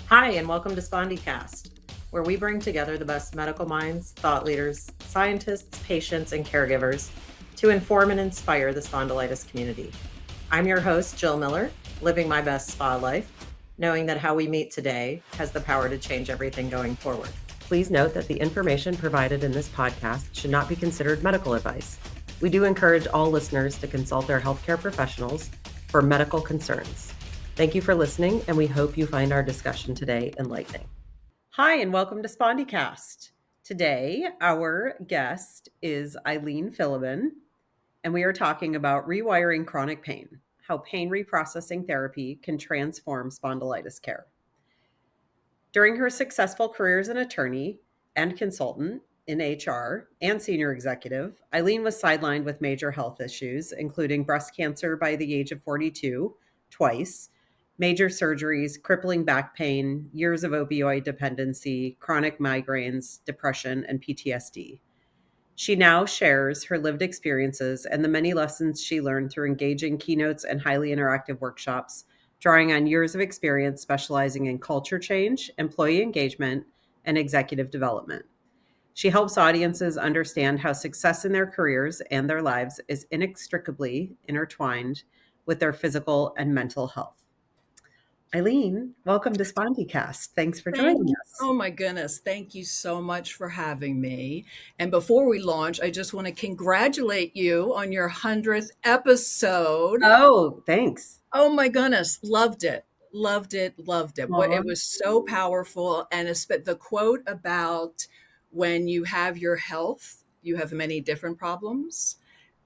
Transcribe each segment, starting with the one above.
Hi, and welcome to SpondyCast, where we bring together the best medical minds, thought leaders, scientists, patients, and caregivers to inform and inspire the spondylitis community. I'm your host, Jill Miller, living my best spa life, knowing that how we meet today has the power to change everything going forward. Please note that the information provided in this podcast should not be considered medical advice. We do encourage all listeners to consult their healthcare professionals for medical concerns. Thank you for listening, and we hope you find our discussion today enlightening. Hi, and welcome to SpondyCast. Today, our guest is Eileen Filliben, and we are talking about rewiring chronic pain, how pain reprocessing therapy can transform spondylitis care. During her successful career as an attorney and consultant in HR and senior executive, Eileen was sidelined with major health issues, including breast cancer by the age of 42, twice, major surgeries, crippling back pain, years of opioid dependency, chronic migraines, depression, and PTSD. She now shares her lived experiences and the many lessons she learned through engaging keynotes and highly interactive workshops, drawing on years of experience specializing in culture change, employee engagement, and executive development. She helps audiences understand how success in their careers and their lives is inextricably intertwined with their physical and mental health. Eileen, welcome to SpondyCast. Thanks for joining us. Oh my goodness. Thank you so much for having me. And before we launch, I just want to congratulate you on your 100th episode. Oh, thanks. Oh my goodness. Loved it. Loved it. Loved it. It Aww. was so powerful. And the quote about when you have your health, you have many different problems.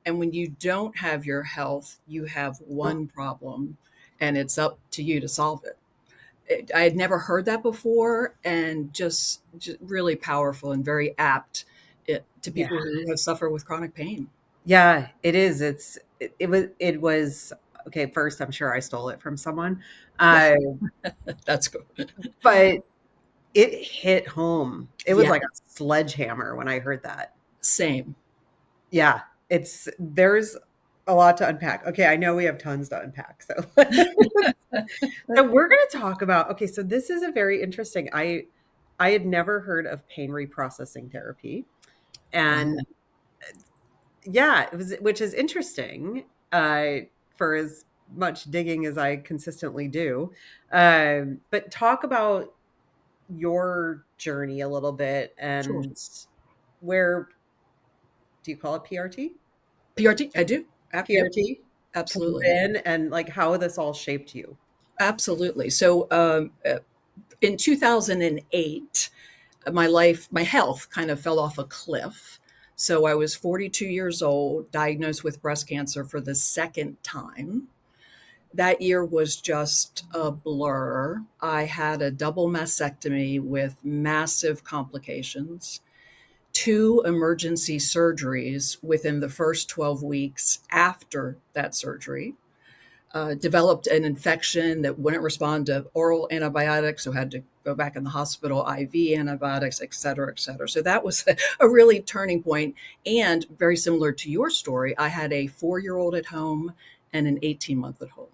And when you don't have your health, you have one problem, and it's up to you to solve it. I had never heard that before, and just really powerful and very apt to people who have suffered with chronic pain. Yeah, it is. It was okay. First, I'm sure I stole it from someone, That's good. but it hit home. It was Yeah. like a sledgehammer when I heard that. Same. Yeah, there's a lot to unpack. Okay, I know we have tons to unpack. So, so we're going to talk about. Okay, so this is a very interesting. I had never heard of pain reprocessing therapy, and yeah, which is interesting for as much digging as I consistently do. But talk about your journey a little bit and Sure. where do you call it PRT? PRT, I do. Yep, PRT comes absolutely. in and like how this all shaped you. Absolutely. So in 2008, my health kind of fell off a cliff. So I was 42 years old, diagnosed with breast cancer for the second time. That year was just a blur. I had a double mastectomy with massive complications, 2 emergency surgeries within the first 12 weeks after that surgery. Developed an infection that wouldn't respond to oral antibiotics, so had to go back in the hospital, IV antibiotics, et cetera, et cetera. So that was a really turning point. And very similar to your story, I had a 4-year-old at home and an 18-month at home.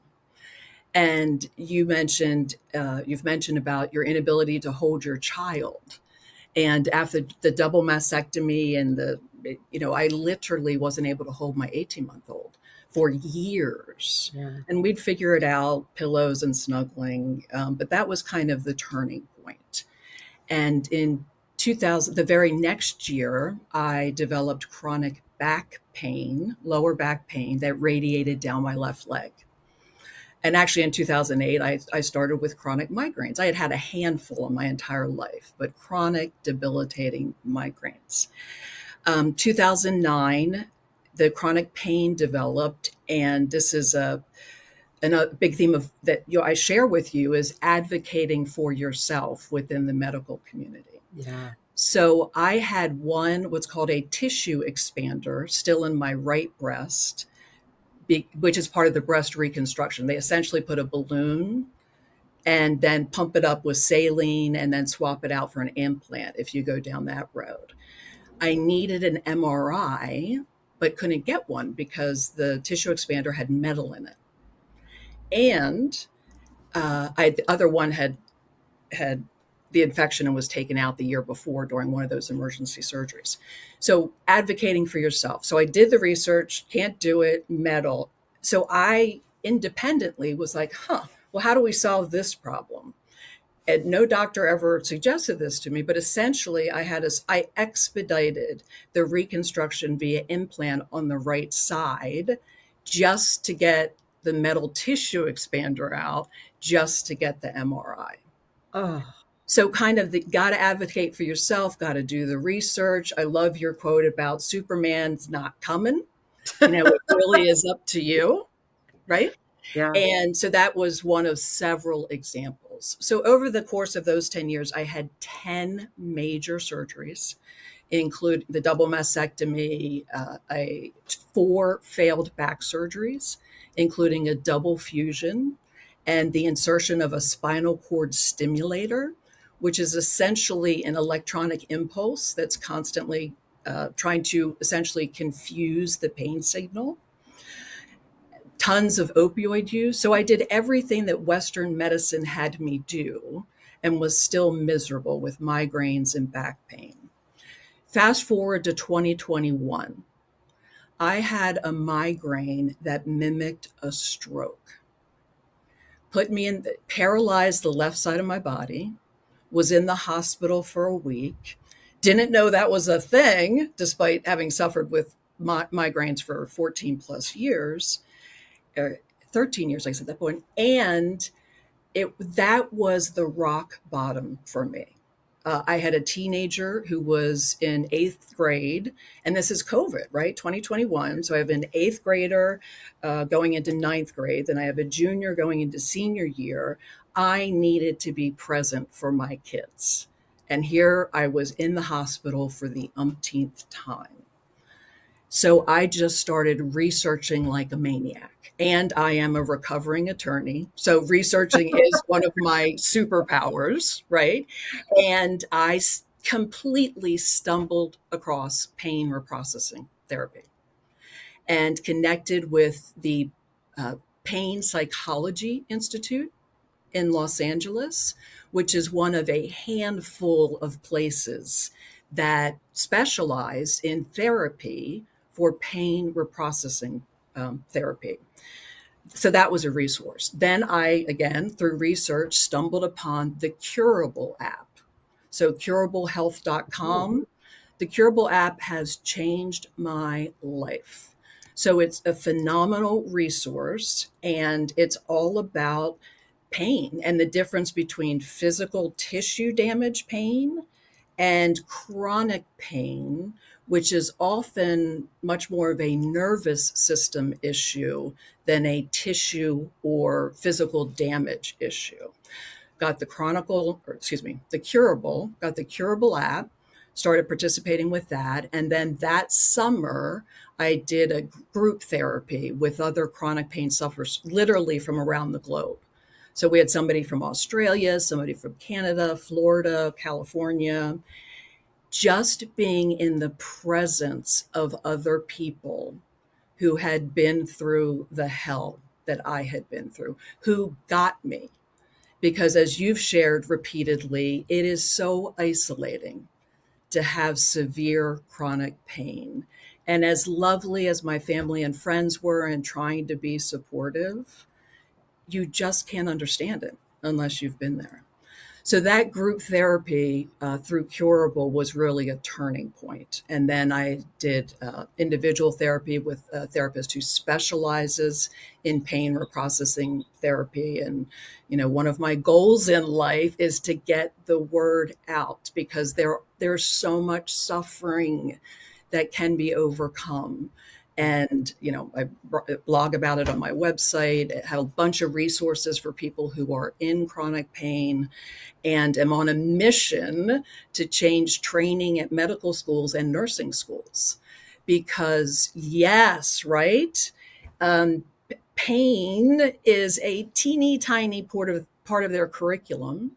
And you've mentioned about your inability to hold your child. And after the double mastectomy and I literally wasn't able to hold my 18-month-old for years. Yeah. And we'd figure it out, pillows and snuggling. But that was kind of the turning point. And in 2000, the very next year, I developed chronic back pain, lower back pain that radiated down my left leg. And actually in 2008, I started with chronic migraines. I had had a handful in my entire life, but chronic debilitating migraines. 2009, the chronic pain developed, and this is a big theme of that I share with you is advocating for yourself within the medical community. Yeah. So I had what's called a tissue expander still in my right breast, which is part of the breast reconstruction. They essentially put a balloon and then pump it up with saline and then swap it out for an implant if you go down that road. I needed an MRI, but couldn't get one because the tissue expander had metal in it. And the other one had had the infection and was taken out the year before during one of those emergency surgeries. So advocating for yourself. So I did the research, can't do it, metal. So I independently was like, well, how do we solve this problem? And no doctor ever suggested this to me, but essentially I expedited the reconstruction via implant on the right side just to get the metal tissue expander out, just to get the MRI. Oh, So kind of got to advocate for yourself, got to do the research. I love your quote about Superman's not coming. It really is up to you, right? yeah. And so that was one of several examples. So over the course of those 10 years, I had 10 major surgeries, include the double mastectomy, 4 failed back surgeries, including a double fusion and the insertion of a spinal cord stimulator, which is essentially an electronic impulse that's constantly trying to essentially confuse the pain signal. Tons of opioid use. So I did everything that Western medicine had me do and was still miserable with migraines and back pain. Fast forward to 2021. I had a migraine that mimicked a stroke. Paralyzed the left side of my body, was in the hospital for a week, didn't know that was a thing, despite having suffered with migraines for 14 plus years. 13 years, like I said at that point. And that was the rock bottom for me. I had a teenager who was in 8th grade, and this is COVID, right? 2021. So I have an 8th grader going into 9th grade. Then I have a junior going into senior year. I needed to be present for my kids. And here I was in the hospital for the umpteenth time. So I just started researching like a maniac. And I am a recovering attorney. So researching is one of my superpowers, right? And I completely stumbled across pain reprocessing therapy and connected with the Pain Psychology Institute in Los Angeles, which is one of a handful of places that specialize in therapy for pain reprocessing therapy. So that was a resource. Then I, again, through research, stumbled upon the Curable app. So curablehealth.com. The Curable app has changed my life. So it's a phenomenal resource, and it's all about pain and the difference between physical tissue damage pain and chronic pain, which is often much more of a nervous system issue than a tissue or physical damage issue. The Curable, got the Curable app, started participating with that. And then that summer, I did a group therapy with other chronic pain sufferers, literally from around the globe. So we had somebody from Australia, somebody from Canada, Florida, California. Just being in the presence of other people who had been through the hell that I had been through, who got me. Because as you've shared repeatedly, it is so isolating to have severe chronic pain. And as lovely as my family and friends were in trying to be supportive, you just can't understand it unless you've been there. So that group therapy through Curable was really a turning point. And then I did individual therapy with a therapist who specializes in pain reprocessing therapy. And, one of my goals in life is to get the word out, because there's so much suffering that can be overcome. And, I blog about it on my website. I have a bunch of resources for people who are in chronic pain, and am on a mission to change training at medical schools and nursing schools. Because yes, right? Pain is a teeny tiny part of their curriculum.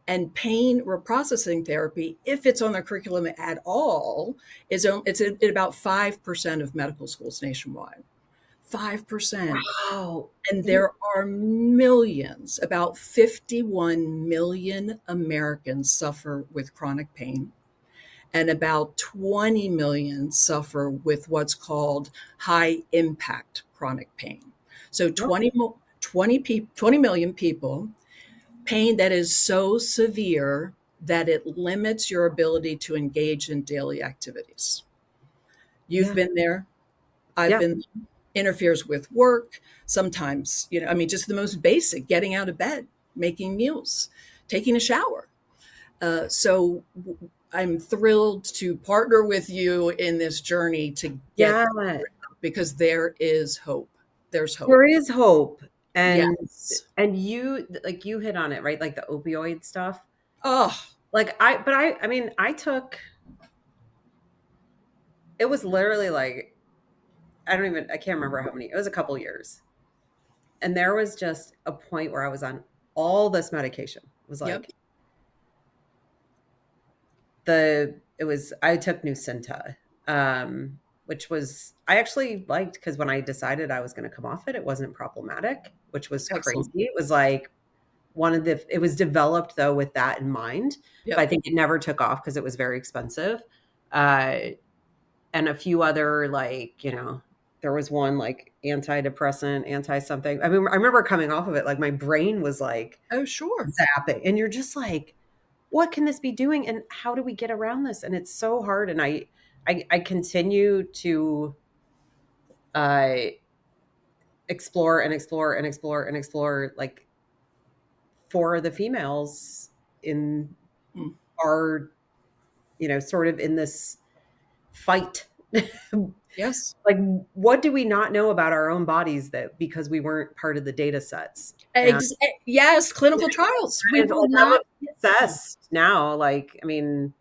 And pain reprocessing therapy, if it's on their curriculum at all, it's at about 5% of medical schools nationwide. 5%. Wow. And there are millions, about 51 million Americans suffer with chronic pain, and about 20 million suffer with what's called high impact chronic pain. So 20 million people, pain that is so severe that it limits your ability to engage in daily activities. You've been there. I've Yeah. been, interferes with work. Sometimes, I mean, just the most basic, getting out of bed, making meals, taking a shower. So I'm thrilled to partner with you in this journey to get Yeah. because there is hope. There's hope. There is hope. And Yes. you like you hit on it, right? Like the opioid stuff. Oh, Like I mean, it was literally like I can't remember how many. It was a couple years. And there was just a point where I was on all this medication. It was yep. like I took Nucynta, which was I actually liked because when I decided I was going to come off it, it wasn't problematic, which was crazy. Excellent. It was like it was developed though with that in mind, but I Yep. think it never took off because it was very expensive. Uh, and a few other there was one like antidepressant, anti something. I mean, I remember coming off of it, like my brain was like Oh, sure. zapping, and you're just like, what can this be doing, and how do we get around this? And it's so hard. And I continue to uh, explore and explore and explore and explore, like for the females in Mm. our, sort of in this fight. Yes. Like, what do we not know about our own bodies that because we weren't part of the data sets? And Yes, clinical trials. We it's will like I'm not. obsessed now. Like, I mean,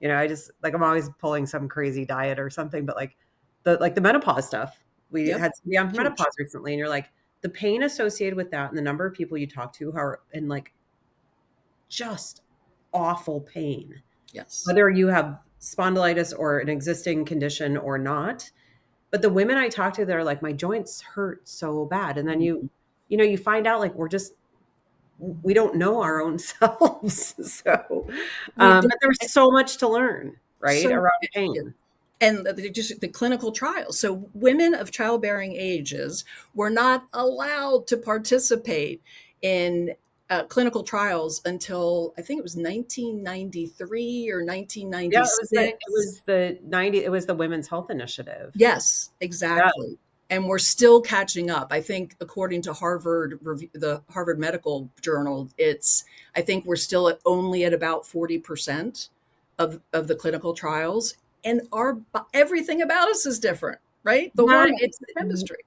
I just like I'm always pulling some crazy diet or something, but like the menopause stuff. We Yep. had somebody on Huge. menopause recently, and you're like the pain associated with that and the number of people you talk to who are in like just awful pain, Yes. whether you have spondylitis or an existing condition or not. But the women I talk to, they're like, my joints hurt so bad. And then you find out like we don't know our own selves. So, We but there's so much to learn, right, so around pain. and just the clinical trials. So women of childbearing ages were not allowed to participate in clinical trials until I think it was 1993 or Yeah, 1996. it was the Women's Health Initiative. Yes, Yeah. exactly. And we're still catching up. I think according to the Harvard Medical Journal, I think we're still only at about 40% of the clinical trials. And everything about us is different, right? The Yeah, hormones, the chemistry.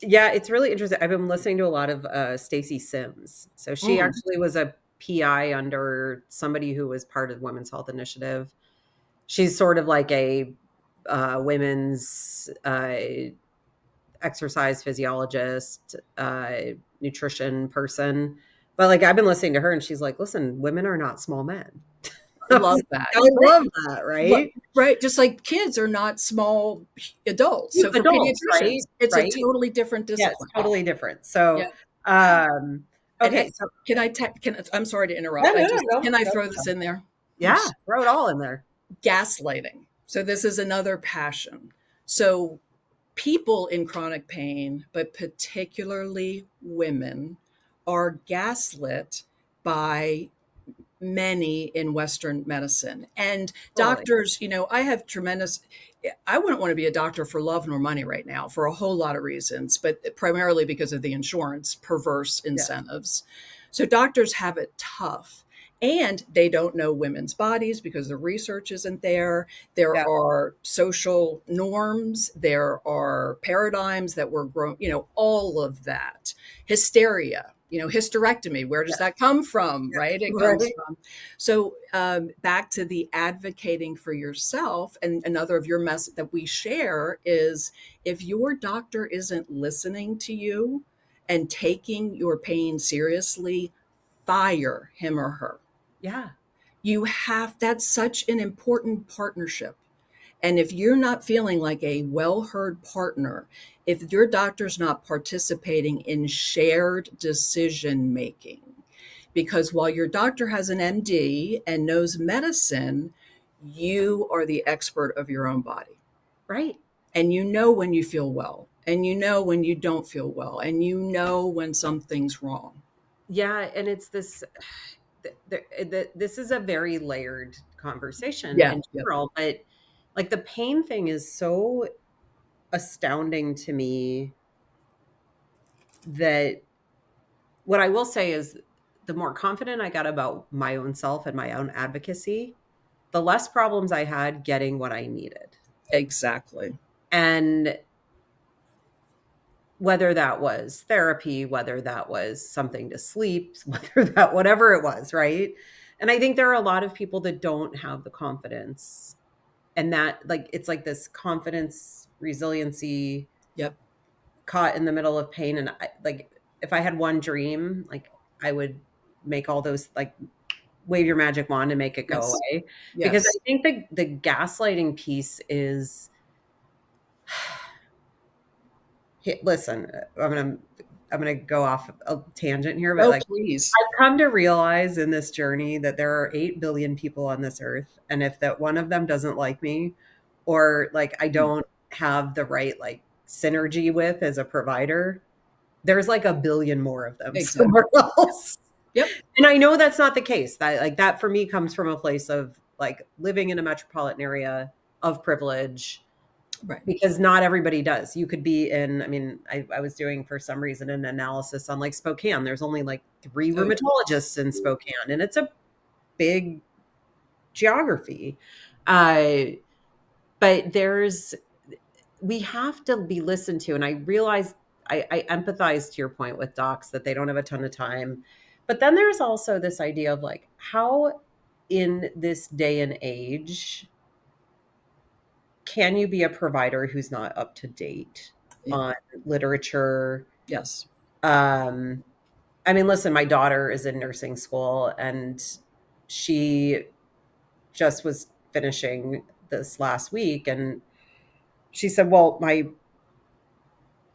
it's really interesting. I've been listening to a lot of Stacey Sims. So she Mm, actually was a PI under somebody who was part of Women's Health Initiative. She's sort of like a women's exercise physiologist, nutrition person. But like I've been listening to her and she's like, listen, women are not small men. love that. I love that, right? Right. Just like kids are not small adults. So for Adults, right? pediatricians, it's a Right? totally different Yeah, it's discipline. totally different. Yeah. So, okay. So I'm sorry to interrupt. Can I throw this in there? Yeah, throw it all in there. Gaslighting. So this is another passion. So people in chronic pain, but particularly women, are gaslit by many in Western medicine. And Totally. doctors, I wouldn't want to be a doctor for love nor money right now for a whole lot of reasons, but primarily because of the insurance perverse incentives. So doctors have it tough. And they don't know women's bodies because the research isn't there. There are social norms. There are paradigms that were grown, all of that. Hysteria, hysterectomy. Where does that come from? Right? It comes from. So back to the advocating for yourself. And another of your message that we share is if your doctor isn't listening to you and taking your pain seriously, fire him or her. Yeah. That's such an important partnership. And if you're not feeling like a well heard partner, if your doctor's not participating in shared decision making, because while your doctor has an MD and knows medicine, you are the expert of your own body. Right. And you know when you feel well, and you know when you don't feel well, and you know when something's wrong. Yeah. And it's this, this is a very layered conversation Yeah. in Yep. general, but like the pain thing is so astounding to me that what I will say is the more confident I got about my own self and my own advocacy, the less problems I had getting what I needed. Exactly. And whether that was therapy, whether that was something to sleep, whatever it was, right? And I think there are a lot of people that don't have the confidence, and that like it's like this confidence resiliency Yep. caught in the middle of pain. And like if I had one dream, like I would make all those, like, wave your magic wand and make it go Yes. away, because I Yes. think the gaslighting piece is listen, I'm gonna go off a tangent here, but Oh, like please. I've come to realize in this journey that there are 8 billion people on this earth, and if that one of them doesn't like me, or like I don't have the right like synergy with as a provider, there's like a billion more of them Exactly. somewhere else. Yep. And I know that's not the case. That like that for me comes from a place of like living in a metropolitan area of privilege, Right. because not everybody does. You could be in, I mean, I was doing for some reason an analysis on like Spokane. There's only like 3 Oh, rheumatologists in Spokane, and it's a big geography. But we have to be listened to. And I realize I empathize to your point with docs that they don't have a ton of time. But then there's also this idea of like, how in this day and age can you be a provider who's not up to date yeah. on literature? Yes. Um, I mean, listen, my daughter is in nursing school, and she just was finishing this last week, and she said, well, my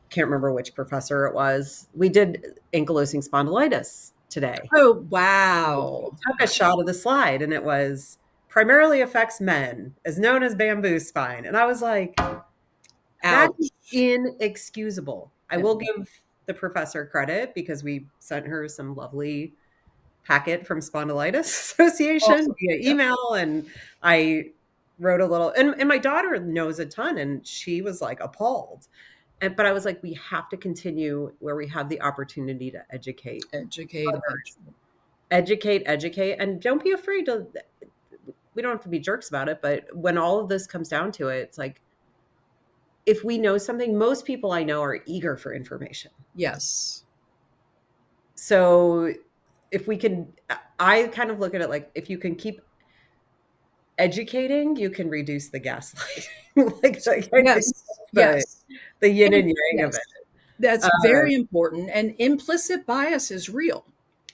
can't remember which professor it was. We did ankylosing spondylitis today. Oh, wow. Took a shot of the slide, and it was primarily affects men, is known as bamboo spine. And I was like, that is Ouch. inexcusable. I Yep. will give the professor credit because we sent her some lovely packet from Spondylitis Association Awesome. via Yep. email, and I wrote a little, and my daughter knows a ton, and she was like appalled. But I was like, we have to continue where we have the opportunity to educate Educate. others. Educate, and don't be afraid to, we don't have to be jerks about it, but when all of this comes down to it, it's like, if we know something, most people I know are eager for information. Yes. So if we can, I kind of look at it like, if you can keep educating, you can reduce the gaslighting. I think Yes. Yes. the yin And and yang of yes, it. that's Uh, very important. And implicit bias is real.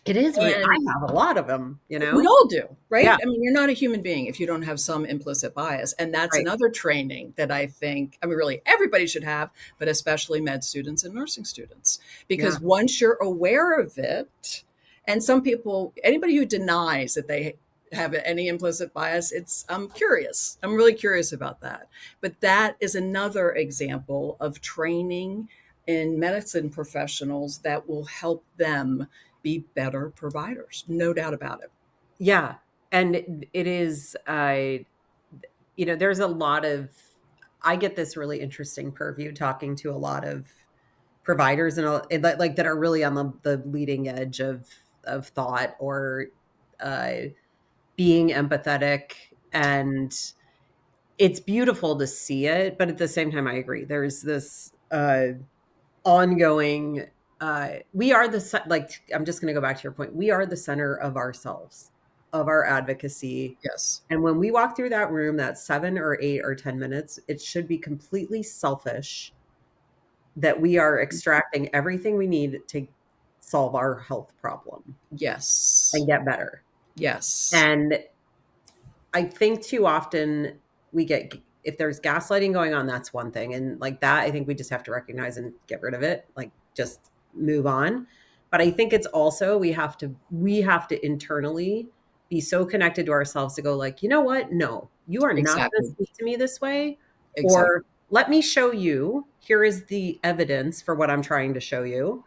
it is real. And I have a lot of them, we all do, Yeah, right? I mean, you're not a human being if you don't have some implicit bias. And that's right. another training that I think, I mean, really everybody should have, but especially med students and nursing students. Yeah. Because once you're aware of it, and some people, anybody who denies that they have any implicit bias, I'm curious. I'm really curious about that. But that is another example of training in medicine professionals that will help them be better providers. No doubt about it. Yeah. And it is, there's a lot of, I get this really interesting purview talking to a lot of providers and like that are really on the leading edge of thought, or uh, being empathetic. And it's beautiful to see it. But at the same time, I agree. There's this ongoing, we are like, I'm just going to go back to your point. We are the center of ourselves, of our advocacy. Yes. And when we walk through that room, that 7 or 8 or 10 minutes, it should be completely selfish that we are extracting everything we need to solve our health problem Yes. and get better. Yes. And I think too often we get if there's gaslighting going on, that's one thing. And like that, I think we just have to recognize and get rid of it, like just move on. But I think it's also we have to internally be so connected to ourselves to go like, you know what? No, you are not going to Exactly. speak to me this way. Exactly. Or let me show you. Here is the evidence for what I'm trying to show you.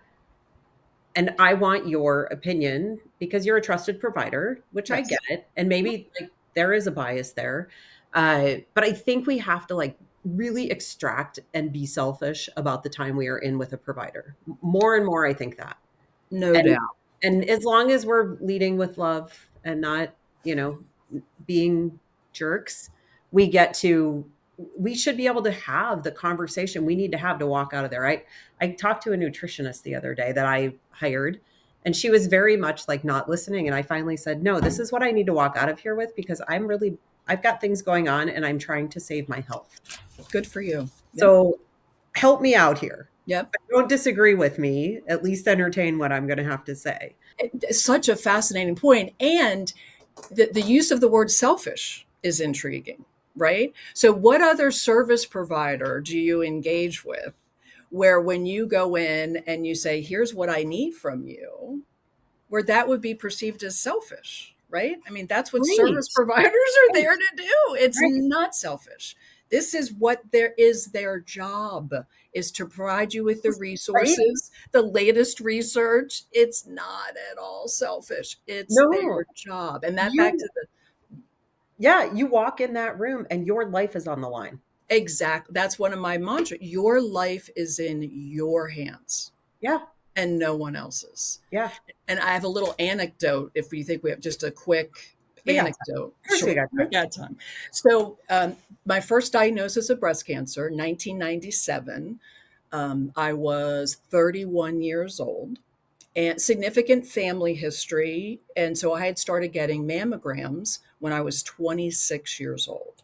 And I want your opinion because you're a trusted provider, which I Yes. get it. And maybe like there is a bias there. But I think we have to like really extract and be selfish about the time we are in with a provider. More and more, I think that. No And doubt. and as long as we're leading with love and not, being jerks, we get to we should be able to have the conversation we need to have to walk out of there. I talked to a nutritionist the other day that I hired, and she was very much like not listening, and I finally said, "No, this is what I need to walk out of here with because I've got things going on and I'm trying to save my health. Good for you. Yep. So help me out here. Yep. Don't disagree with me. At least entertain what I'm going to have to say." It's such a fascinating point. And the use of the word selfish is intriguing, right? So, what other service provider do you engage with where when you go in and you say, here's what I need from you, where that would be perceived as selfish, right? I mean, that's what Right. service providers are Right. there to do. It's Right. not selfish. This is what there is their job is to provide you with the Right? resources, the latest research. It's not at all selfish. It's No. their job. And that back You to the Yeah, you walk in that room and your life is on the line. exact, that's one of my mantras. Your life is in your hands Yeah. and no one else's. Yeah. And I have a little anecdote if you think we have just a quick We got time. anecdote. Of course we got time. We got time. So, my first diagnosis of breast cancer, 1997. I was 31 years old and significant family history. And so I had started getting mammograms when I was 26 years old.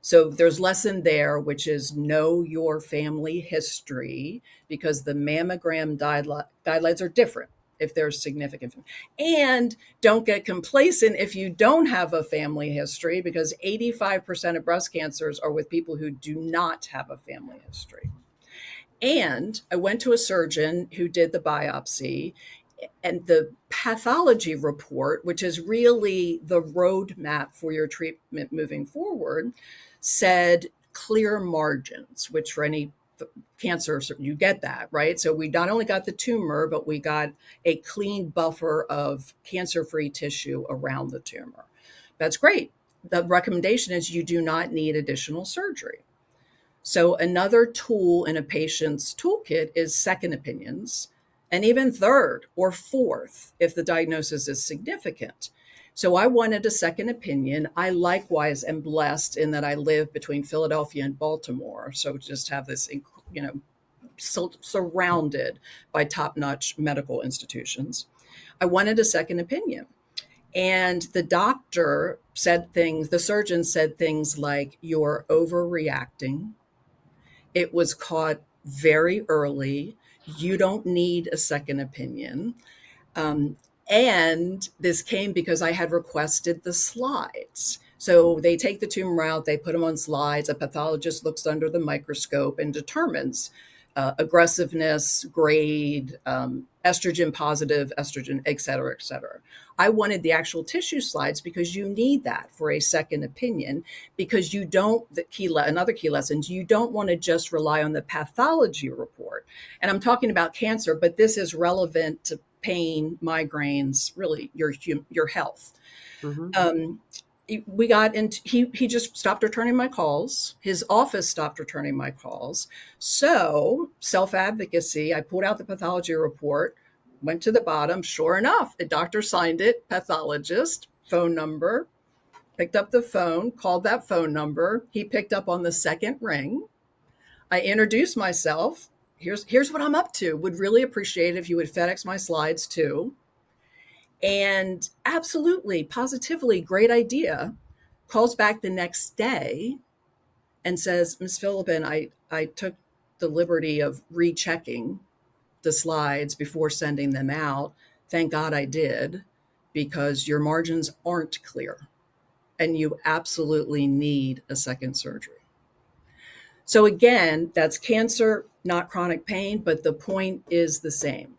So there's lesson there, which is know your family history because the mammogram guidelines are different if there's significant. And don't get complacent if you don't have a family history because 85% of breast cancers are with people who do not have a family history. And I went to a surgeon who did the biopsy, and the pathology report, which is really the roadmap for your treatment moving forward, said clear margins, which for any cancer, you get that, right? So we not only got the tumor, but we got a clean buffer of cancer-free tissue around the tumor. That's great. The recommendation is you do not need additional surgery. So another tool in a patient's toolkit is second opinions, and even third or fourth if the diagnosis is significant. So I wanted a second opinion. I likewise am blessed in that I live between Philadelphia and Baltimore. So just have this, surrounded by top-notch medical institutions. I wanted a second opinion. And the surgeon said things like, you're overreacting. It was caught very early. You don't need a second opinion. And this came because I had requested the slides. So they take the tumor out, they put them on slides. A pathologist looks under the microscope and determines aggressiveness, grade, estrogen positive, estrogen, et cetera, et cetera. I wanted the actual tissue slides because you need that for a second opinion because you don't, another key lesson, you don't want to just rely on the pathology report. And I'm talking about cancer, but this is relevant to pain, migraines, really your health. Mm-hmm. We got into, he just stopped returning my calls. His office stopped returning my calls. So self-advocacy, I pulled out the pathology report, went to the bottom. Sure enough, the doctor signed it, pathologist, phone number, picked up the phone, called that phone number. He picked up on the second ring. I introduced myself. Here's what I'm up to. Would really appreciate if you would FedEx my slides too. And absolutely, positively, great idea. Calls back the next day and says, Ms. Filliben, I took the liberty of rechecking the slides before sending them out. Thank God I did, because your margins aren't clear and you absolutely need a second surgery. So again, that's cancer, not chronic pain, but the point is the same.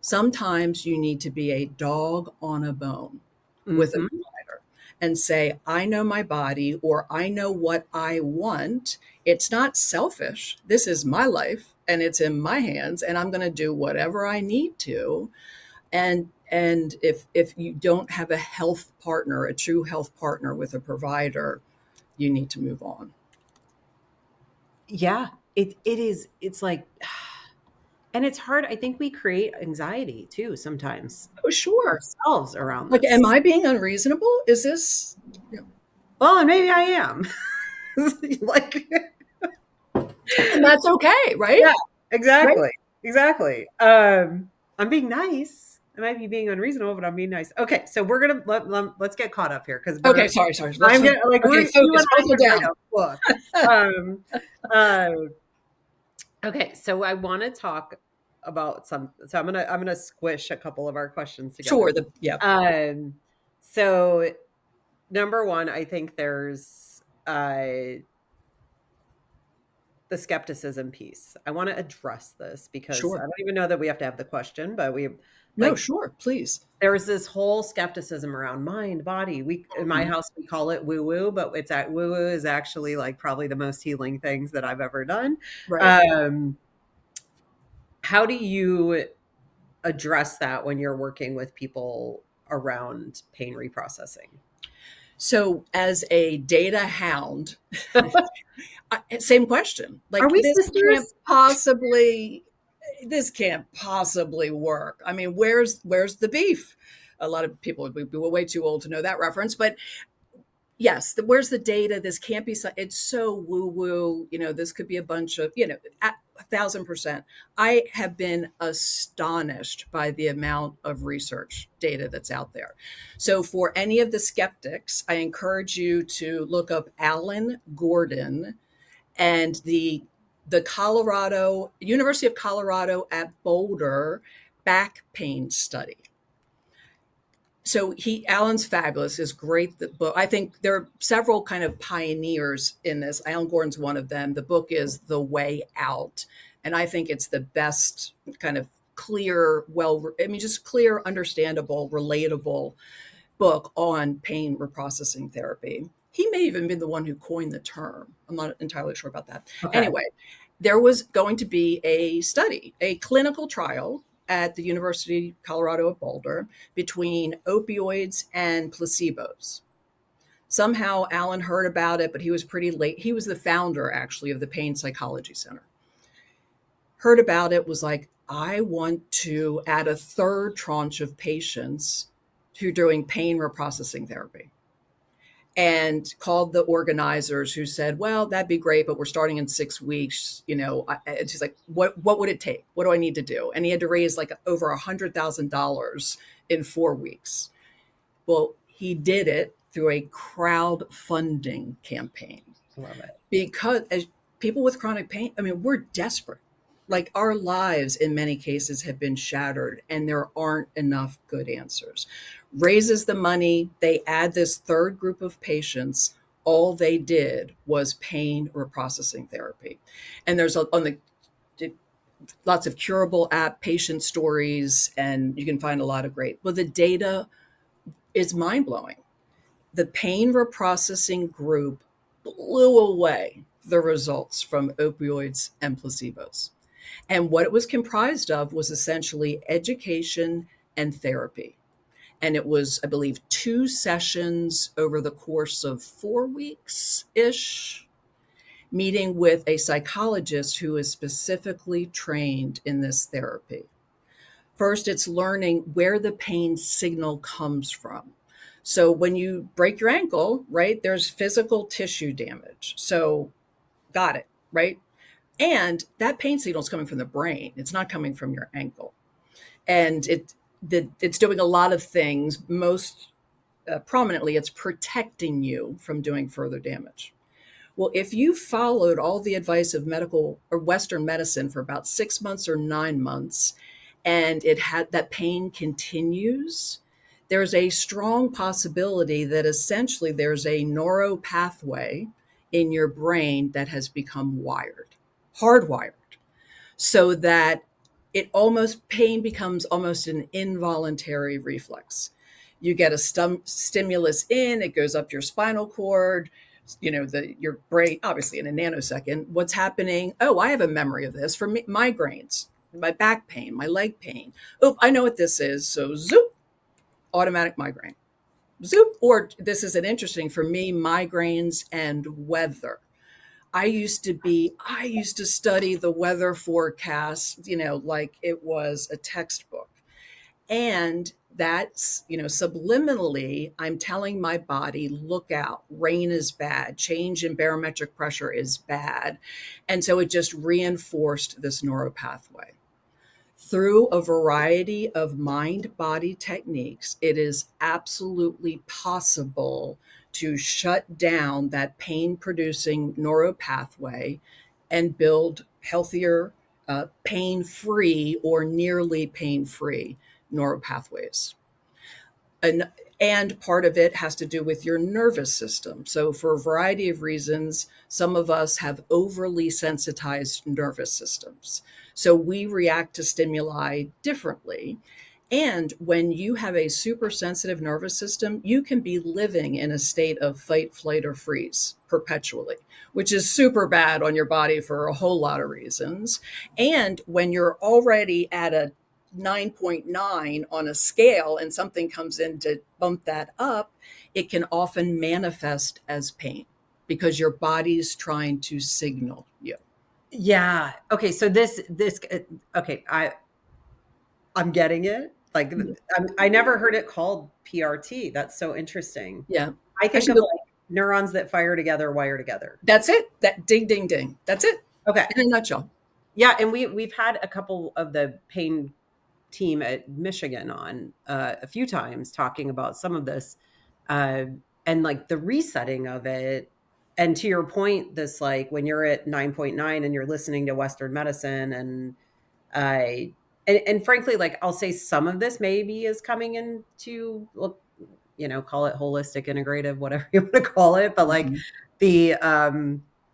Sometimes you need to be a dog on a bone with a Mhm. provider and say, I know my body, or I know what I want. It's not selfish. This is my life and it's in my hands, and I'm going to do whatever I need to. And if you don't have a health partner, a true health partner with a provider, you need to move on. Yeah, it's like, and it's hard. I think we create anxiety too sometimes Oh, sure. ourselves around Like, am this. I being unreasonable? Is this? Yeah. Well, and maybe I am. Like, And that's okay, right? yeah, Right? exactly. Exactly. I'm being nice. I might be being unreasonable, but I'm being nice. Okay, so we're gonna let's get caught up here because Okay, sorry. I'm getting like Okay, you and focus, I buckle could write down. a book. Um, uh, okay, so I want to talk about some. So I'm gonna squish a couple of our questions together. Sure. Yeah, Um, so number one, I think there's the skepticism piece. I want to address this because I sure. don't even know that we have to have the question, but we No, like sure, please. there's this whole skepticism around mind, body. We in my Mhm. house we call it woo woo, but it's at woo woo is actually like probably the most healing things that I've ever done. Right. Um, how do you address that when you're working with people around pain reprocessing? So, as a data hound, same question. Are Like, we sisters? this can't possibly work. I mean, where's the beef? A lot of people would be way too old to know that reference, but yes, where's the data? This can't be. It's so woo woo. This could be a bunch of 1,000%. I have been astonished by the amount of research data that's out there. So for any of the skeptics, I encourage you to look up Alan Gordon and the Colorado University of Colorado at Boulder back pain study. So Alan's fabulous, is great. The book, I think there are several kind of pioneers in this. Alan Gordon's one of them. The book is The Way Out, and I think it's the best kind of clear, just clear, understandable, relatable book on pain reprocessing therapy. He may even been the one who coined the term. I'm not entirely sure about that. Okay. Anyway, there was going to be a study, a clinical trial at the University of Colorado at Boulder between opioids and placebos. Somehow Alan heard about it, but he was pretty late. He was the founder, actually, of the Pain Psychology Center. Heard about it, was like, I want to add a third tranche of patients who are doing pain reprocessing therapy. And called the organizers, who said, well, that'd be great, but we're starting in 6 weeks. It's just like, what would it take? What do I need to do? And he had to raise like over $100,000 in 4 weeks. Well, he did it through a crowdfunding campaign. Love it. Because as people with chronic pain, I mean, we're desperate. Like, our lives in many cases have been shattered and there aren't enough good answers. Raises the money, they add this third group of patients. All they did was pain reprocessing therapy. And there's lots of curable app patient stories, and you can find a lot of great. Well, the data is mind-blowing. The pain reprocessing group blew away the results from opioids and placebos. And what it was comprised of was essentially education and therapy. And it was, I believe, 2 sessions over the course of 4 weeks-ish, meeting with a psychologist who is specifically trained in this therapy. First, it's learning where the pain signal comes from. So when you break your ankle, right, there's physical tissue damage. So got it, right? And that pain signal is coming from the brain. It's not coming from your ankle. And it's doing a lot of things. Most prominently, it's protecting you from doing further damage. Well, if you followed all the advice of medical or Western medicine for about 6 months or 9 months, and that pain continues, there's a strong possibility that essentially there's a neuro pathway in your brain that has become hardwired, so that pain becomes almost an involuntary reflex. You get a stimulus in, it goes up your spinal cord, your brain, obviously in a nanosecond. What's happening? Oh, I have a memory of this for migraines, my back pain, my leg pain. Oh, I know what this is. So zoop, automatic migraine. Zoop. Or this is an interesting for me, migraines and weather. I used to study the weather forecast, like it was a textbook. And that's, subliminally, I'm telling my body, look out, rain is bad, change in barometric pressure is bad. And so it just reinforced this neuropathway. Through a variety of mind-body techniques, it is absolutely possible to shut down that pain-producing neuropathway and build healthier, pain-free or nearly pain-free neuropathways. And part of it has to do with your nervous system. So for a variety of reasons, some of us have overly sensitized nervous systems. So we react to stimuli differently. And when you have a super sensitive nervous system, you can be living in a state of fight, flight, or freeze perpetually, which is super bad on your body for a whole lot of reasons. And when you're already at a 9.9 on a scale and something comes in to bump that up, it can often manifest as pain because your body's trying to signal you. Yeah. Okay. So okay. I'm getting it. Like, I never heard it called PRT. That's so interesting. Yeah. I think of like neurons that fire together, wire together. That's it. That ding, ding, ding. That's it. Okay. In a nutshell. Yeah. And we've had a couple of the pain team at Michigan on a few times talking about some of this and like the resetting of it. And to your point, this like when you're at 9.9 and you're listening to Western medicine and frankly, like I'll say some of this maybe is coming into, call it holistic, integrative, whatever you want to call it. But like the,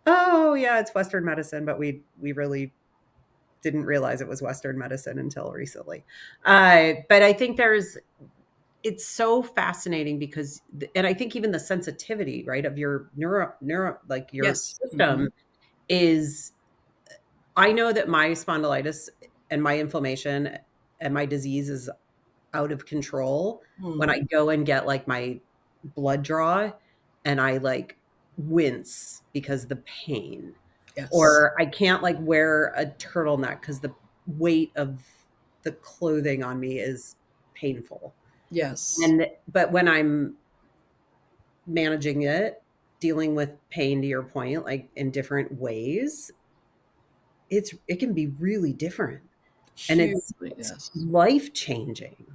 oh yeah, it's Western medicine, but we really didn't realize it was Western medicine until recently. But I think it's so fascinating because, and I think even the sensitivity, right, of your like your Yes. system is, I know that my spondylitis and my inflammation and my disease is out of control when I go and get like my blood draw and I like wince because the pain. Yes. Or I can't like wear a turtleneck because the weight of the clothing on me is painful. Yes. But when I'm managing it, dealing with pain to your point, like in different ways, it can be really different. And it's life-changing.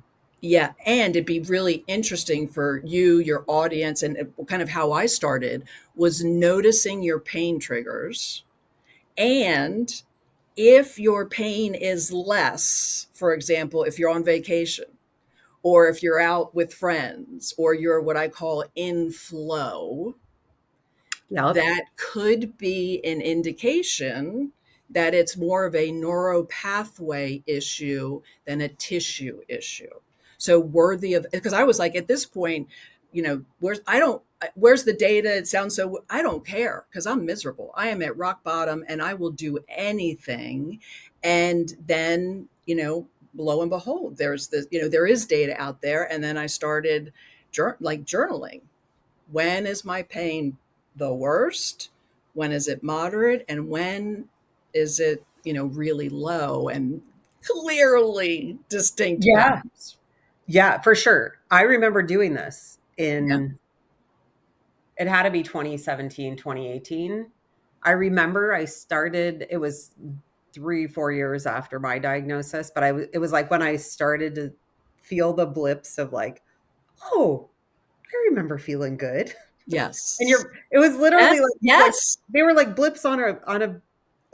Yeah. And it'd be really interesting for you, your audience, and kind of how I started was noticing your pain triggers. And if your pain is less, for example, if you're on vacation or if you're out with friends or you're what I call in flow, that could be an indication that it's more of a neuropathway issue than a tissue issue. So worthy of, because I was like, at this point, where's the data? It sounds so, I don't care because I'm miserable. I am at rock bottom and I will do anything. And then, lo and behold, there's this, there is data out there. And then I started journaling. When is my pain the worst? When is it moderate? And when is it, really low and clearly distinct? Yeah. Patterns. Yeah, for sure. I remember doing this it had to be 2017, 2018. I remember I started, it was 3-4 years after my diagnosis, but it was like when I started to feel the blips of like, oh, I remember feeling good. Yes. And it was literally like they were like blips on a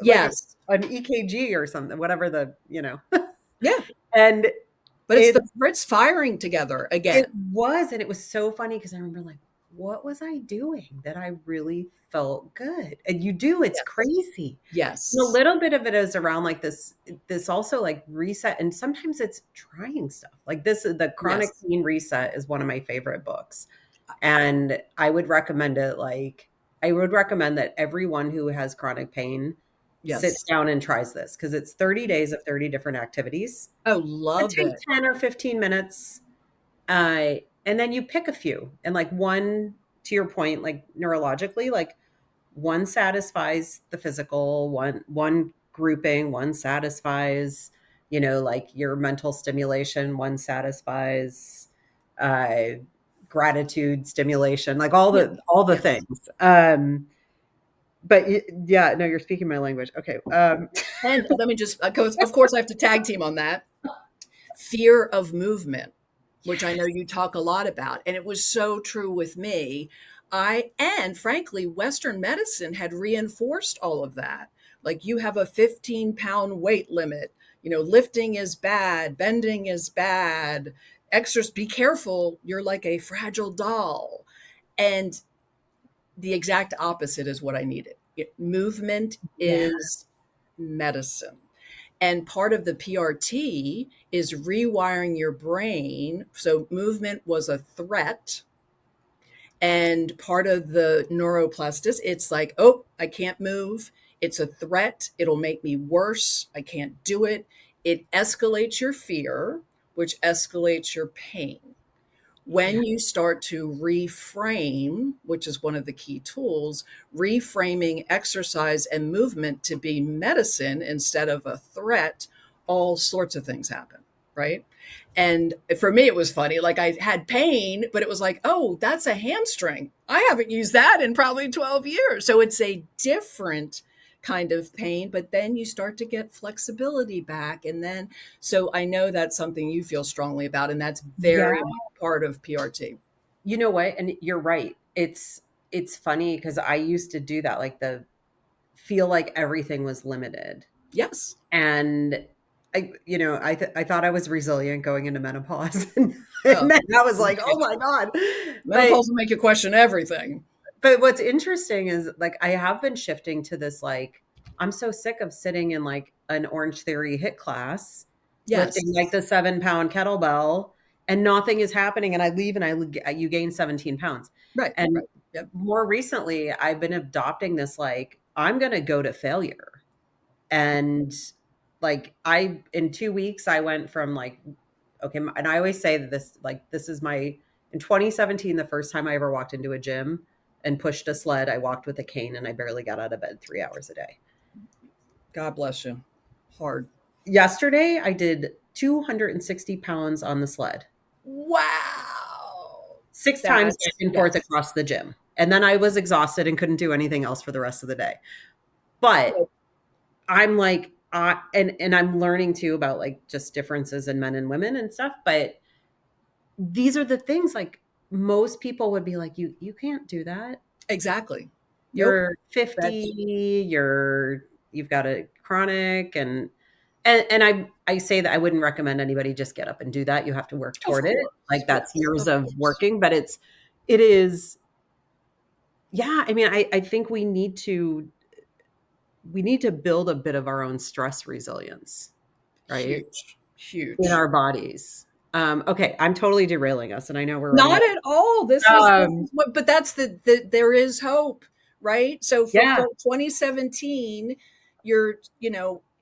yes, like an EKG or something, whatever yeah. And but it's firing together again. It was, and it was so funny because I remember like, what was I doing that I really felt good? And you do, it's Yes. crazy. Yes. And a little bit of it is around like this also like reset. And sometimes it's trying stuff. Like this is the Chronic Yes. Pain Reset is one of my favorite books. And I would recommend it. Like I would recommend that everyone who has chronic pain sits Yes. down and tries this because it's 30 days of 30 different activities. Oh, It love takes it. 10 or 15 minutes. And then you pick a few and like one, to your point, like neurologically, like one satisfies the physical, one grouping, one satisfies, like your mental stimulation, one satisfies uh gratitude stimulation, like Yeah. all the Yes. things. But yeah, no, you're speaking my language. Okay. And let me just, of course, I have to tag team on that. Fear of movement, which I know you talk a lot about. And it was so true with me. And frankly, Western medicine had reinforced all of that. Like you have a 15-pound weight limit, lifting is bad, bending is bad, exercise, be careful, you're like a fragile doll. And the exact opposite is what I needed. Movement Yeah. is medicine. And part of the PRT is rewiring your brain. So movement was a threat. And part of the neuroplasticity, it's like, oh, I can't move. It's a threat. It'll make me worse. I can't do it. It escalates your fear, which escalates your pain. Yeah. When you start to reframe, which is one of the key tools, reframing exercise and movement to be medicine instead of a threat, all sorts of things happen, right? And for me, it was funny. Like I had pain, but it was like, oh, that's a hamstring. I haven't used that in probably 12 years. So it's a different kind of pain, but then you start to get flexibility back. And then, so I know that's something you feel strongly about, and that's Yeah. very part of PRT. You know what? And you're right. It's funny because I used to do that, like the feel like everything was limited. Yes. And I thought I was resilient going into menopause. And Oh, then I was like, oh my God. But menopause will make you question everything. but what's interesting is like I have been shifting to this like I'm so sick of sitting in like an Orange Theory hit class, Yes. lifting like the 7-pound kettlebell and nothing is happening. And I leave and you gain 17 pounds. Right. And Right. Yep. more recently, I've been adopting this like, I'm going to go to failure. And like, in 2 weeks, I went from like, okay. And I always say that this is in 2017, the first time I ever walked into a gym and pushed a sled, I walked with a cane and I barely got out of bed 3 hours a day. God bless you. Hard. Yesterday, I did 260 pounds on the sled. Wow. 6 times That's, back and forth yes. across the gym. And then I was exhausted and couldn't do anything else for the rest of the day. But I'm like, and I'm learning too about like just differences in men and women and stuff. But these are the things like most people would be like, you can't do that. Exactly. You're Nope. 50, you've got a chronic and I say that I wouldn't recommend anybody just get up and do that. You have to work Of toward it. course. Like Yes. that's years Of of course. working, but it is, yeah. I mean, I think we need to build a bit of our own stress resilience, right? Huge. In Huge. our bodies. Okay, I'm totally derailing us, and I know we're running. Not at all. This is what, but that's there is hope, right? So for Yeah, 2017, you're,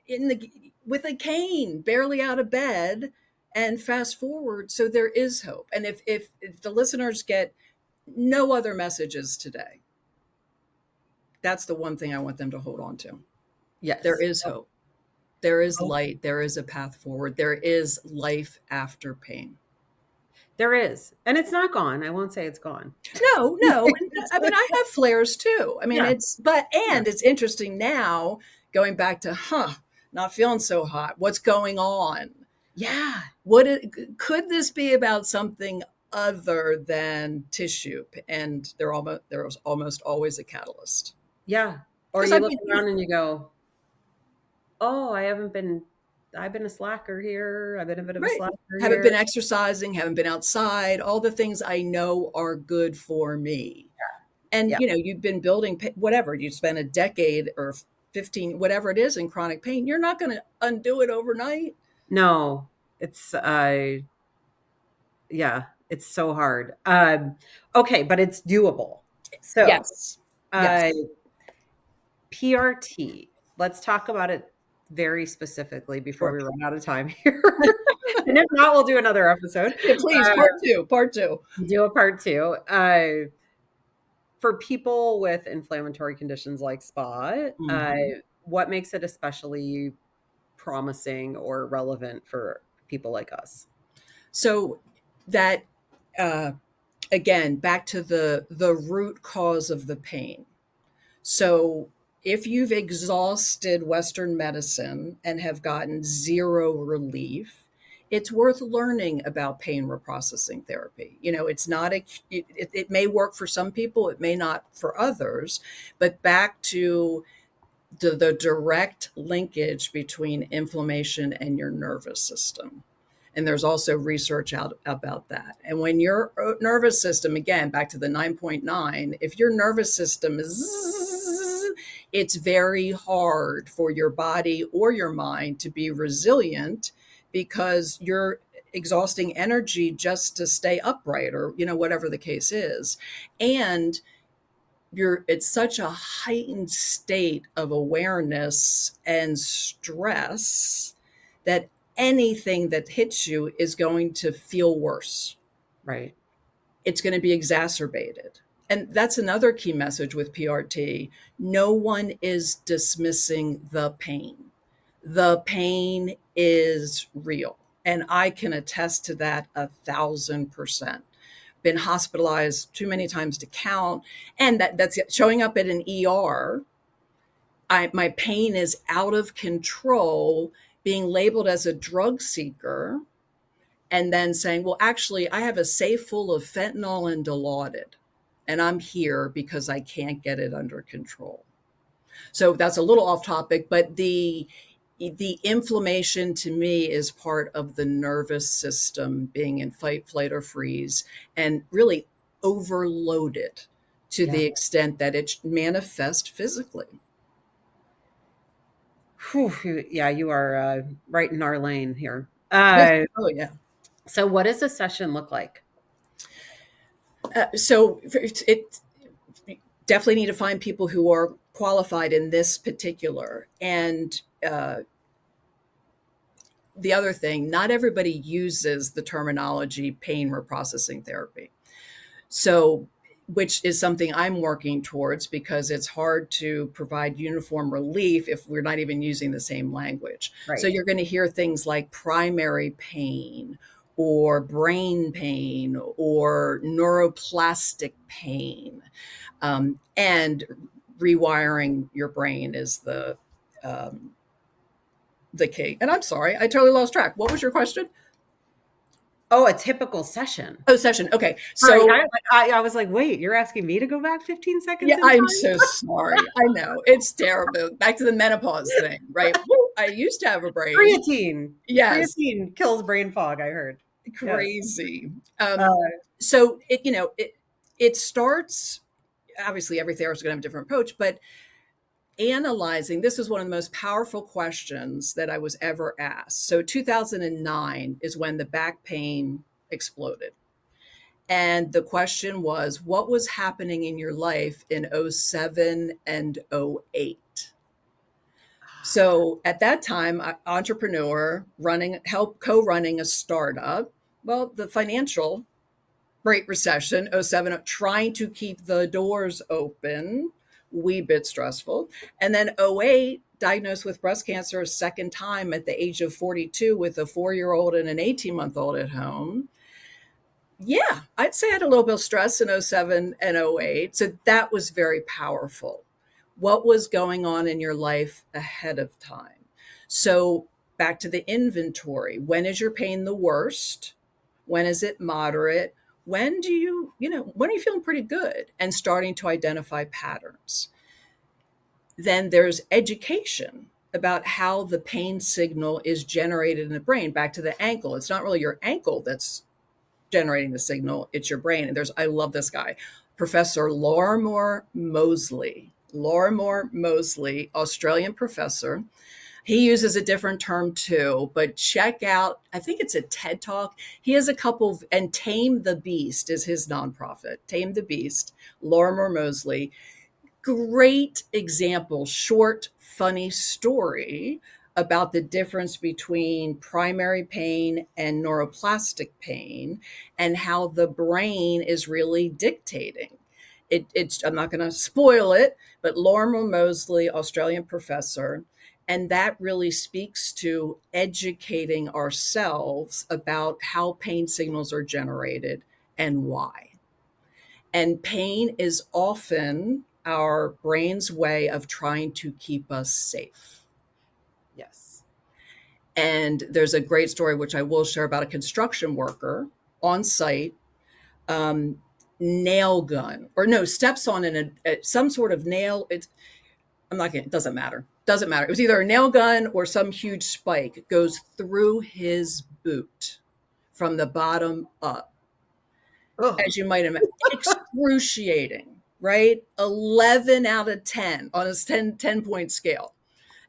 in with a cane, barely out of bed, and fast forward. So there is hope. And if the listeners get no other messages today, that's the one thing I want them to hold on to. There yes, is hope. There is oh, light. There is a path forward. There is life after pain. there is, and it's not gone. I won't say it's gone. No, no. And, I mean, I have flares too. I mean, Yeah, yeah, it's interesting now going back to, not feeling so hot. What's going on? yeah, Could this be about something other than tissue? And there was almost always a catalyst. yeah. Or Because you I look mean, around and you go, "Oh, I haven't been." I've been a slacker here. I've been a bit of a Right. slacker Haven't here. been exercising, haven't been outside, all the things I know are good for me. And, Yeah. you've been building whatever, you spent a decade or 15, whatever it is in chronic pain, you're not going to undo it overnight. No, it's yeah, it's so hard. Okay, but it's doable. So, Yes. uh, Yes. PRT. Let's talk about it very specifically before Sure. we run out of time here. And if not, we'll do another episode. Yeah, please, part two. Do a part two. For people with inflammatory conditions like SPA, Mhm. what makes it especially promising or relevant for people like us? So that, uh, again, back to the root cause of the pain. So if you've exhausted Western medicine and have gotten zero relief, it's worth learning about pain reprocessing therapy. It's not it may work for some people, it may not for others, but back to the direct linkage between inflammation and your nervous system. And there's also research out about that. And when your nervous system, again, back to the 9.9, if your nervous system is, it's very hard for your body or your mind to be resilient because you're exhausting energy just to stay upright or, whatever the case is. And it's such a heightened state of awareness and stress that anything that hits you is going to feel worse. Right. It's going to be exacerbated. And that's another key message with PRT. No one is dismissing the pain. The pain is real. And I can attest to that 1,000%. Been hospitalized too many times to count. And that's showing up at an ER. My pain is out of control, being labeled as a drug seeker, and then saying, well, actually, I have a safe full of fentanyl and Dilaudid, and I'm here because I can't get it under control. So that's a little off topic, but the inflammation to me is part of the nervous system being in fight, flight, or freeze, and really overloaded to the extent that it manifests physically. Whew, yeah, you are right in our lane here. Oh, yeah. So what does a session look like? So it definitely need to find people who are qualified in this particular. And the other thing, not everybody uses the terminology pain reprocessing therapy. So, which is something I'm working towards because it's hard to provide uniform relief if we're not even using the same language. Right. So you're going to hear things like primary pain or brain pain or neuroplastic pain. And rewiring your brain is the key. And I'm sorry, I totally lost track. What was your question? Oh, a typical session. Oh, session. Okay. So I was like, wait, you're asking me to go back 15 seconds? Yeah, I'm so sorry. I know. It's terrible. Back to the menopause thing, right? I used to have a brain. Creatine. Yes. Creatine kills brain fog, I heard. Crazy. So it starts, obviously every therapist is going to have a different approach, but analyzing, this is one of the most powerful questions that I was ever asked. So 2009 is when the back pain exploded. And the question was, what was happening in your life in 07 and 08? So at that time, entrepreneur, co-running a startup. Well, the financial Great Recession, 07, trying to keep the doors open, wee bit stressful. And then 08, diagnosed with breast cancer a second time at the age of 42 with a 4-year-old and an 18-month-old at home. Yeah, I'd say I had a little bit of stress in 07 and 08. So that was very powerful. What was going on in your life ahead of time? So back to the inventory. When is your pain the worst? When is it moderate? When are you feeling pretty good? And starting to identify patterns. Then there's education. about how the pain signal is generated in the brain. Back to the ankle. It's not really your ankle that's generating the signal, it's your brain. And I love this guy, Professor Lorimer Moseley. Lorimer Moseley, Australian professor. He uses a different term too, but check out, I think it's a TED Talk. He has a couple of, and Tame the Beast is his nonprofit. Tame the Beast, Lorimer Moseley. Great example, short, funny story about the difference between primary pain and neuroplastic pain and how the brain is really dictating. I'm not going to spoil it, but Lorimer Moseley, Australian professor, and that really speaks to educating ourselves about how pain signals are generated and why. And pain is often our brain's way of trying to keep us safe. Yes. And there's a great story, which I will share, about a construction worker on site, nail gun, or no, steps on some sort of nail. It doesn't matter. Doesn't matter. It was either a nail gun or some huge spike goes through his boot from the bottom up. Ugh. As you might imagine, excruciating, right? 11 out of 10 on a 10-point scale.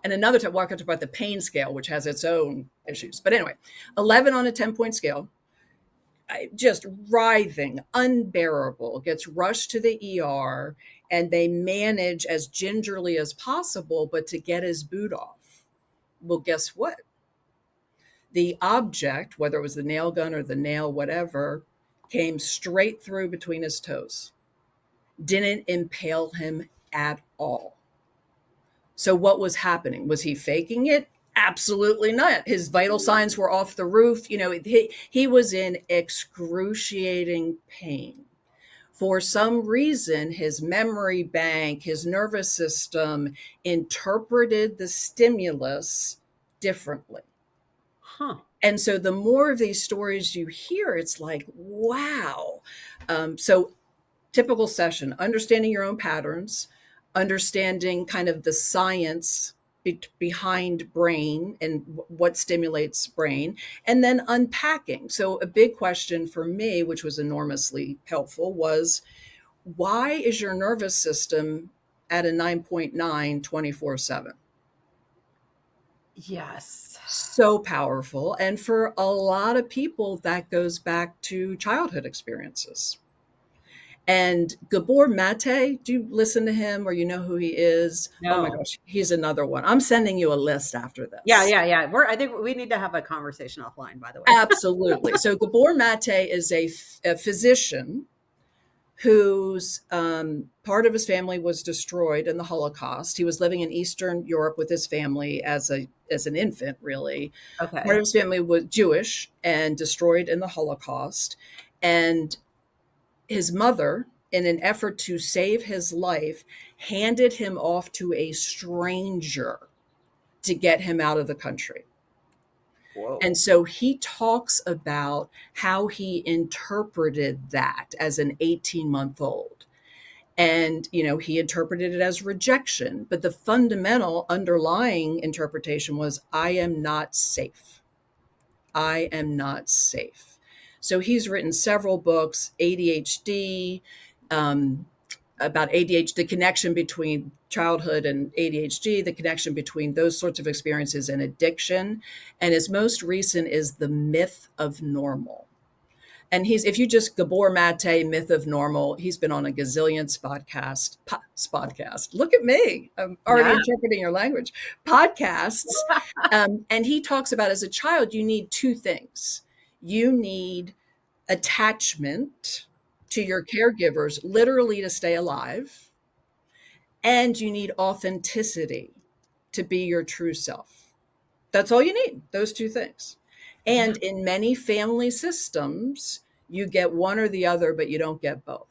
And another time, we'll talk about the pain scale, which has its own issues. But anyway, 11 on a 10-point scale, just writhing, unbearable, gets rushed to the ER, and they manage as gingerly as possible, but to get his boot off. Well, guess what? The object, whether it was the nail gun or the nail, whatever, came straight through between his toes. Didn't impale him at all. So what was happening? Was he faking it? Absolutely not. His vital signs were off the roof. He was in excruciating pain. For some reason, his memory bank, his nervous system interpreted the stimulus differently. Huh. And so the more of these stories you hear, it's like, wow. So typical session, understanding your own patterns, understanding kind of the science behind brain and what stimulates brain, and then unpacking. So a big question for me, which was enormously helpful, was why is your nervous system at a 9.9 24/7? Yes. So powerful. And for a lot of people, that goes back to childhood experiences. And Gabor Mate, do you listen to him or you know who he is? No. Oh my gosh, he's another one. I'm sending you a list after this. Yeah. I think we need to have a conversation offline, by the way. Absolutely. So Gabor Mate is a physician whose part of his family was destroyed in the Holocaust. He was living in Eastern Europe with his family as an infant, really. Okay. Part of his family was Jewish and destroyed in the Holocaust. And his mother, in an effort to save his life, handed him off to a stranger to get him out of the country. Whoa. And so he talks about how he interpreted that as an 18-month-old. And, he interpreted it as rejection. But the fundamental underlying interpretation was, I am not safe. I am not safe. So he's written several books, ADHD, about ADHD, the connection between childhood and ADHD, the connection between those sorts of experiences and addiction. And his most recent is The Myth of Normal. And if you just Gabor Mate, Myth of Normal, he's been on a gazillion spodcast. Look at me. I'm already interpreting your language. Podcasts. And he talks about, as a child, you need two things. You need attachment to your caregivers, literally to stay alive. And you need authenticity to be your true self. That's all you need, those two things. And in many family systems, you get one or the other, but you don't get both.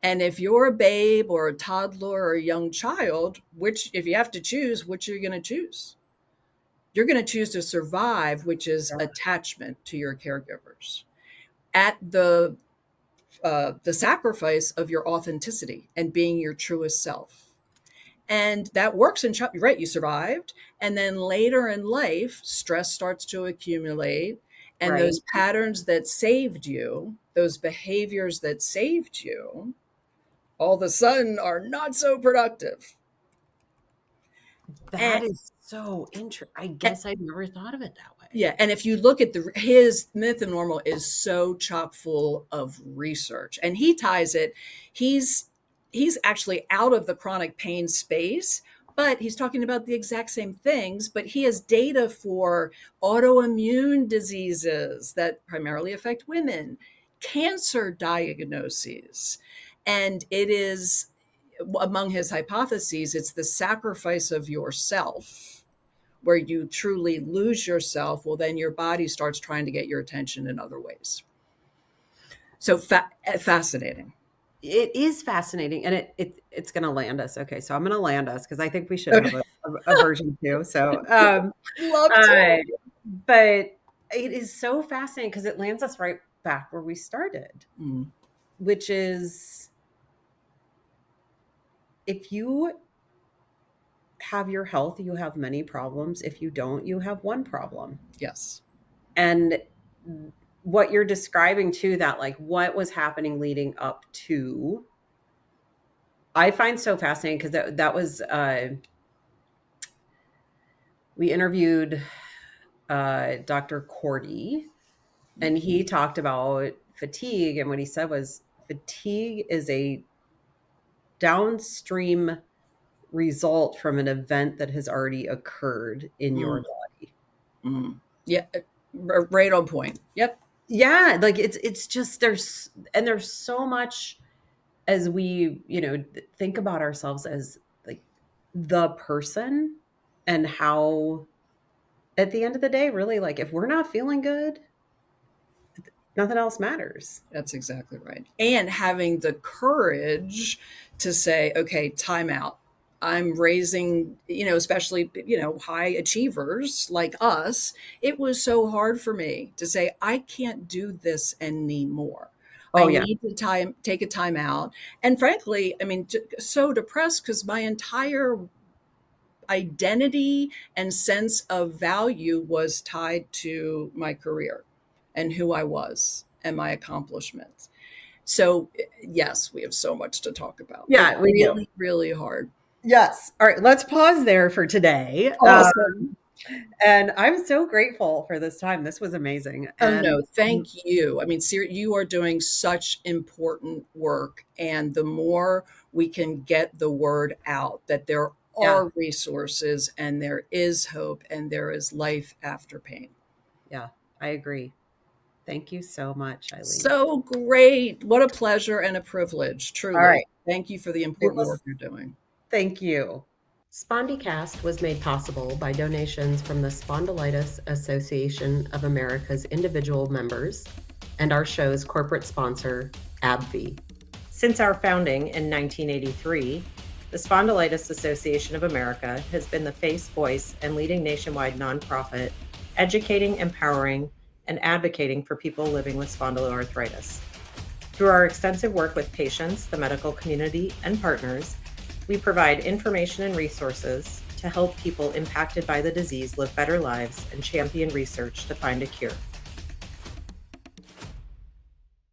And if you're a babe or a toddler or a young child, if you have to choose, which you're going to choose? You're going to choose to survive, which is attachment to your caregivers at the sacrifice of your authenticity and being your truest self. And that works in, right, you survived. And then later in life, stress starts to accumulate. And Right. those patterns that saved you, those behaviors that saved you, all of a sudden are not so productive. That is so interesting. I guess I've never thought of it that way. Yeah. And if you look at his Myth of Normal is so chock full of research, and he ties it, he's actually out of the chronic pain space, but he's talking about the exact same things, but he has data for autoimmune diseases that primarily affect women, cancer diagnoses. And it is, among his hypotheses, it's the sacrifice of yourself where you truly lose yourself. Well, then your body starts trying to get your attention in other ways. So fascinating. It is fascinating, and it's going to land us. Okay, so I'm going to land us because I think we should have a version 2. So, love to. But it is so fascinating because it lands us right back where we started, which is if you have your health, you have many problems. If you don't, you have one problem. Yes. And what you're describing too, that like what was happening leading up to, I find so fascinating because that was, we interviewed Dr. Cordy, and he talked about fatigue. And what he said was fatigue is a downstream result from an event that has already occurred in your body. Yeah. Right on point. Yep. Yeah. Like it's just, there's so much as we, think about ourselves as like the person, and how at the end of the day, really, like if we're not feeling good, nothing else matters. That's exactly right. And having the courage to say, okay, time out. I'm raising, especially, high achievers like us. It was so hard for me to say, I can't do this anymore. I need to take a time out. And frankly, I mean, so depressed because my entire identity and sense of value was tied to my career and who I was and my accomplishments. So yes, we have so much to talk about. Yeah, we really, really hard. Yes. All right. Let's pause there for today. Awesome. And I'm so grateful for this time. This was amazing. Oh, no, thank you. I mean, you are doing such important work. And the more we can get the word out that there are resources and there is hope and there is life after pain. Yeah, I agree. Thank you so much, Eileen. So great. What a pleasure and a privilege, truly. All right. Thank you for the important work you're doing. Thank you. SpondyCast was made possible by donations from the Spondylitis Association of America's individual members and our show's corporate sponsor, AbbVie. Since our founding in 1983, the Spondylitis Association of America has been the face, voice, and leading nationwide nonprofit, educating, empowering, and advocating for people living with spondyloarthritis. Through our extensive work with patients, the medical community, and partners, we provide information and resources to help people impacted by the disease live better lives and champion research to find a cure.